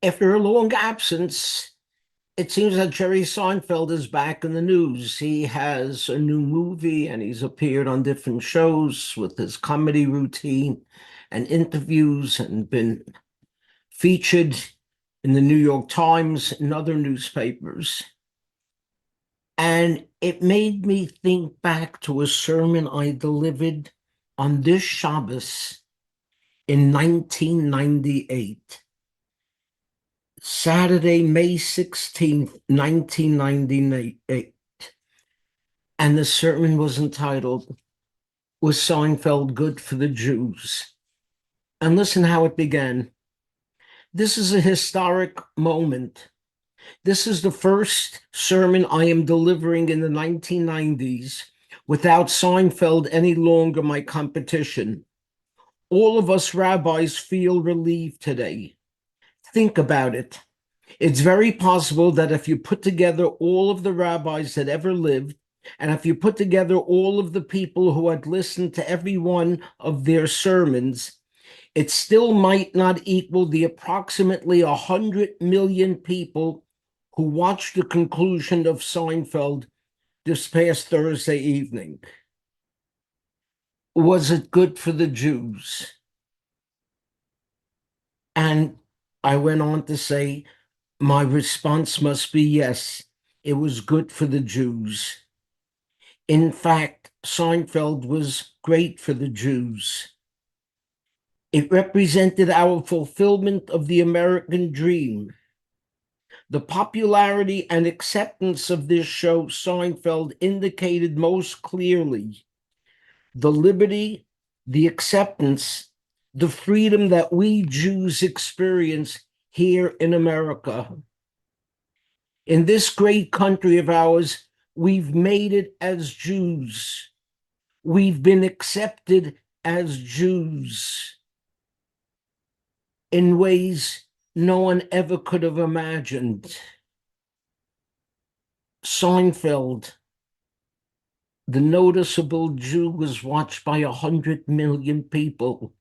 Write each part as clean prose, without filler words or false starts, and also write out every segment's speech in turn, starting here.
After a long absence, it seems that Jerry Seinfeld is back in the news. He has a new movie and he's appeared on different shows with his comedy routine and interviews and been featured in the New York Times and other newspapers. And it made me think back to a sermon I delivered on this Shabbos in 1998. Saturday, May 16th, 1998. And the sermon was entitled, Was Seinfeld Good for the Jews? And listen how it began. This is a historic moment. This is the first sermon I am delivering in the 1990s without Seinfeld any longer my competition. All of us rabbis feel relieved today. Think about it. It's very possible that if you put together all of the rabbis that ever lived, and if you put together all of the people who had listened to every one of their sermons, it still might not equal the approximately 100 million people who watched the conclusion of Seinfeld this past Thursday evening. Was it good for the Jews? And I went on to say, my response must be yes, it was good for the Jews. In fact, Seinfeld was great for the Jews. It represented our fulfillment of the American dream. The popularity and acceptance of this show, Seinfeld, indicated most clearly the liberty, the acceptance, the freedom that we Jews experience here in America. In this great country of ours, we've made it as Jews. We've been accepted as Jews in ways no one ever could have imagined. Seinfeld, the noticeable Jew, was watched by 100 million people.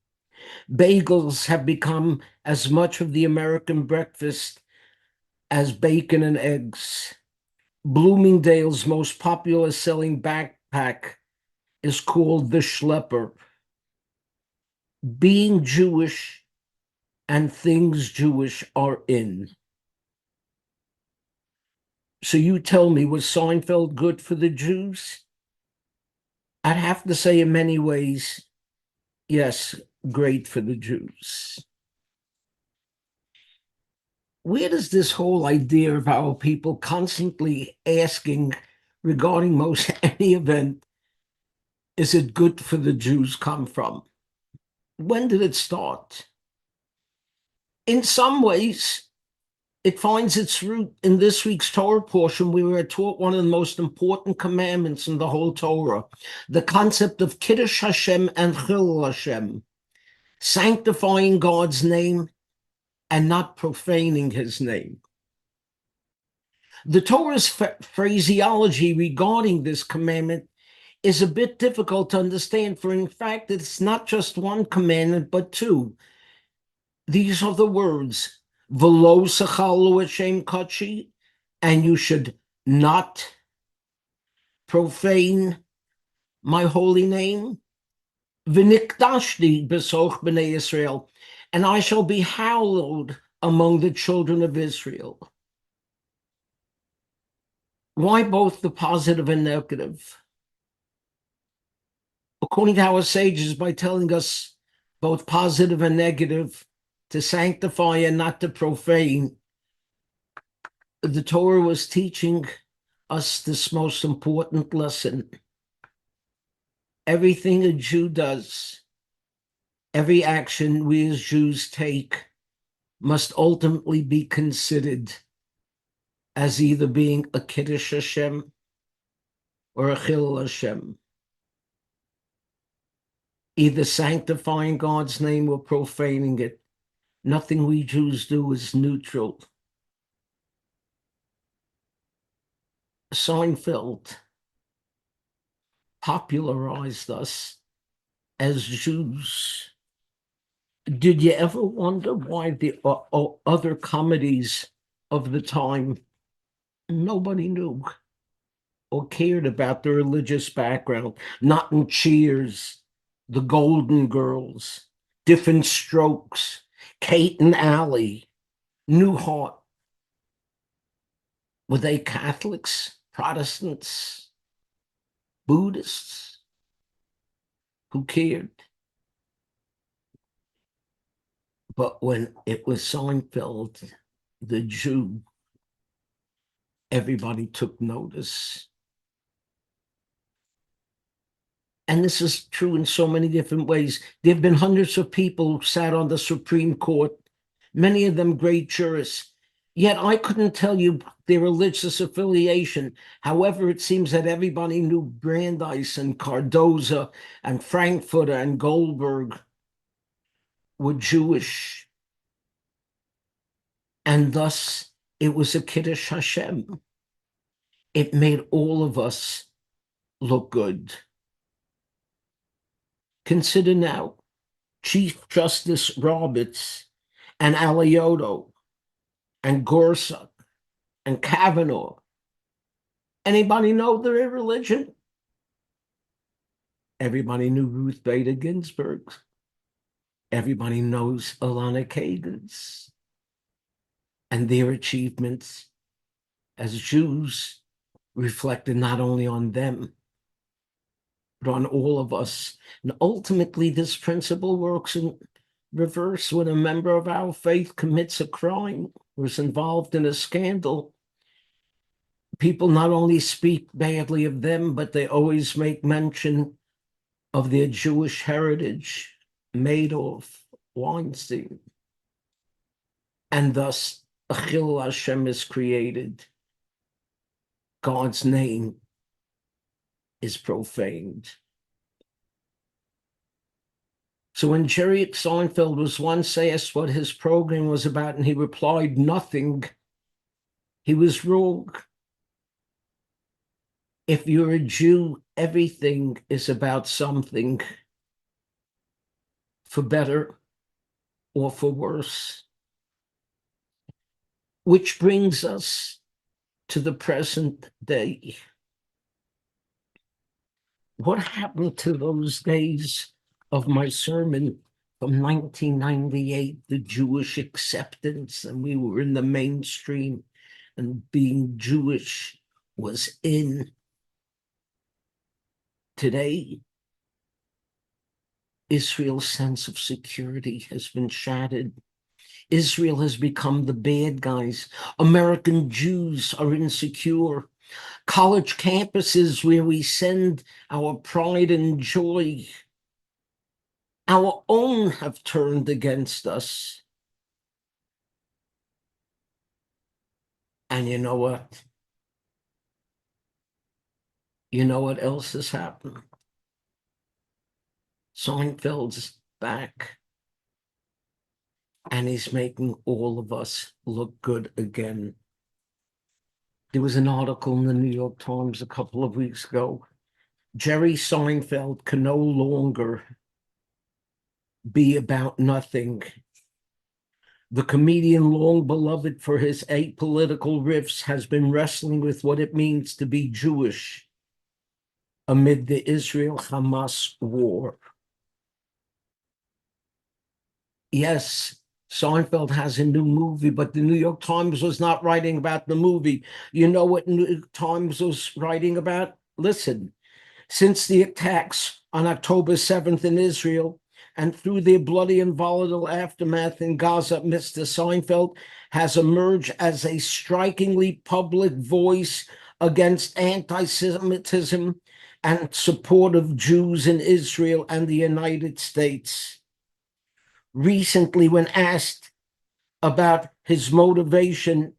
Bagels have become as much of the American breakfast as bacon and eggs. Bloomingdale's most popular selling backpack is called the Schlepper. Being Jewish and things Jewish are in. So you tell me, was Seinfeld good for the Jews? I'd have to say in many ways, yes, great for the Jews. Where does this whole idea of our people constantly asking regarding most any event, is it good for the Jews, come from? When did it start? In some ways, it finds its root in this week's Torah portion, where we are taught one of the most important commandments in the whole Torah, the concept of Kiddush Hashem and Chillul Hashem, sanctifying God's name and not profaning his name. The Torah's phraseology regarding this commandment is a bit difficult to understand, for in fact, it's not just one commandment, but two. These are the words, V'lo sechalu et shem kachi, and you should not profane my holy name. V'nikdashti b'soch b'nei Israel, and I shall be hallowed among the children of Israel. Why both the positive and negative? According to our sages, by telling us both positive and negative, to sanctify and not to profane, the Torah was teaching us this most important lesson. Everything a Jew does, every action we as Jews take, must ultimately be considered as either being a Kiddush Hashem or a Chillul Hashem, either sanctifying God's name or profaning it. Nothing we Jews do is neutral. Seinfeld popularized us as Jews. Did you ever wonder why the other comedies of the time nobody knew or cared about their religious background? Not in Cheers, The Golden Girls, Different Strokes, Kate and Allie, Newhart. Were they Catholics, Protestants, Buddhists? Who cared? But when it was Seinfeld, the Jew, everybody took notice. And this is true in so many different ways. There have been hundreds of people who sat on the Supreme Court, many of them great jurists. Yet I couldn't tell you their religious affiliation. However, it seems that everybody knew Brandeis and Cardoza and Frankfurter and Goldberg were Jewish. And thus, it was a Kiddush Hashem. It made all of us look good. Consider now Chief Justice Roberts and Alioto and Gorsuch and Kavanaugh. Anybody know their religion? Everybody knew Ruth Bader Ginsburg. Everybody knows Alana Kagan's. And their achievements as Jews reflected not only on them, but on all of us. And ultimately, this principle works in reverse. When a member of our faith commits a crime or is involved in a scandal, people not only speak badly of them, but they always make mention of their Jewish heritage, Madoff, Weinstein. And thus, Achil Hashem is created. God's name is profaned. So when Jerry Seinfeld was once asked what his program was about, and he replied, nothing, he was wrong. If you're a Jew, everything is about something, for better or for worse. Which brings us to the present day. What happened to those days of my sermon from 1998, the Jewish acceptance, and we were in the mainstream, and being Jewish was in? Today, Israel's sense of security has been shattered. Israel has become the bad guys. American Jews are insecure. College campuses where we send our pride and joy, our own have turned against us. And you know what? You know what else has happened? Seinfeld's back, and he's making all of us look good again. There was an article in the New York Times a couple of weeks ago. Jerry Seinfeld can no longer be about nothing. The comedian, long beloved for his apolitical riffs, has been wrestling with what it means to be Jewish amid the Israel-Hamas war. Yes, Seinfeld has a new movie, but the New York Times was not writing about the movie. You know what New York Times was writing about? Listen, since the attacks on October 7th in Israel and through their bloody and volatile aftermath in Gaza, Mr. Seinfeld has emerged as a strikingly public voice against anti-Semitism and support of Jews in Israel and the United States. Recently, when asked about his motivation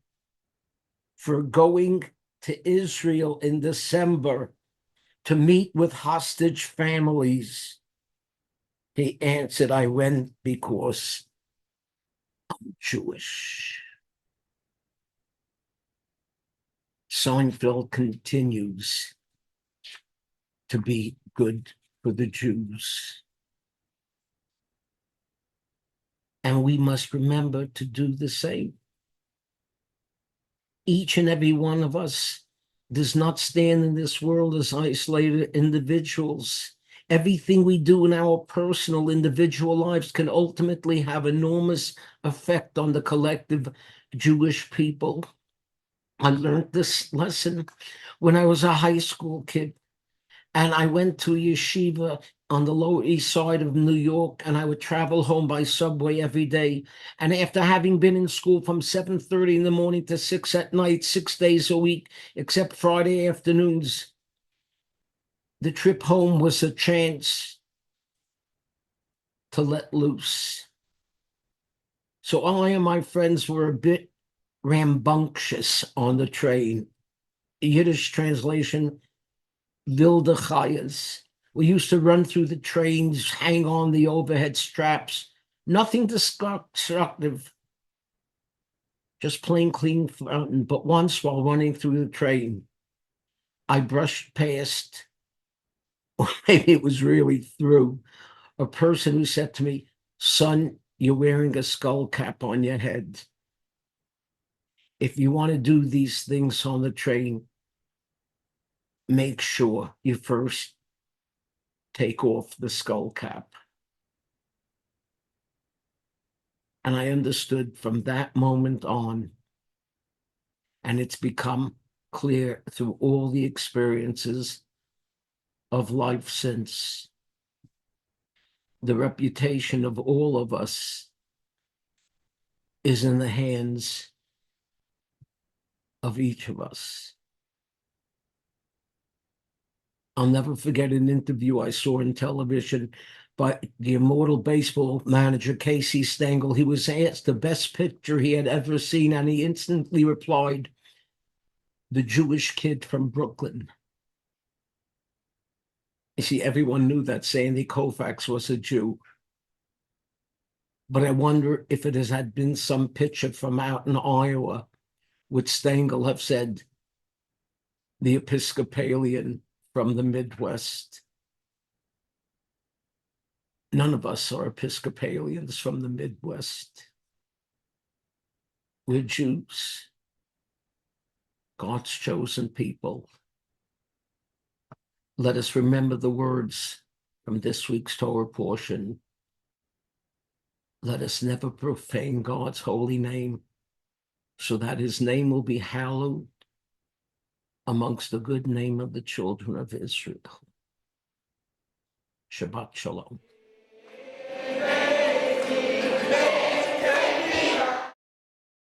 for going to Israel in December to meet with hostage families, he answered, I went because I'm Jewish. Seinfeld continues to be good for the Jews. And we must remember to do the same. Each and every one of us does not stand in this world as isolated individuals. Everything we do in our personal individual lives can ultimately have enormous effect on the collective Jewish people. I learned this lesson when I was a high school kid, and I went to yeshiva on the Lower East Side of New York, and I would travel home by subway every day. And after having been in school from 7:30 in the morning to 6 at night, 6 days a week, except Friday afternoons, the trip home was a chance to let loose. So I and my friends were a bit rambunctious on the train. Yiddish translation, wilde chayas. We used to run through the trains, hang on the overhead straps. Nothing destructive, just plain clean fun. But once while running through the train, I brushed past, or maybe it was really through, a person who said to me, "Son, you're wearing a skull cap on your head. If you want to do these things on the train, make sure you first take off the skull cap." And I understood from that moment on, and it's become clear through all the experiences of life since, the reputation of all of us is in the hands of each of us. I'll never forget an interview I saw in television by the immortal baseball manager, Casey Stengel. He was asked the best picture he had ever seen, and he instantly replied, "The Jewish Kid from Brooklyn." You see, everyone knew that Sandy Koufax was a Jew. But I wonder if it had been some picture from out in Iowa, would Stengel have said, "The Episcopalian from the Midwest"? None of us are Episcopalians from the Midwest. We're Jews, God's chosen people. Let us remember the words from this week's Torah portion. Let us never profane God's holy name, so that his name will be hallowed amongst the good name of the children of Israel. Shabbat Shalom.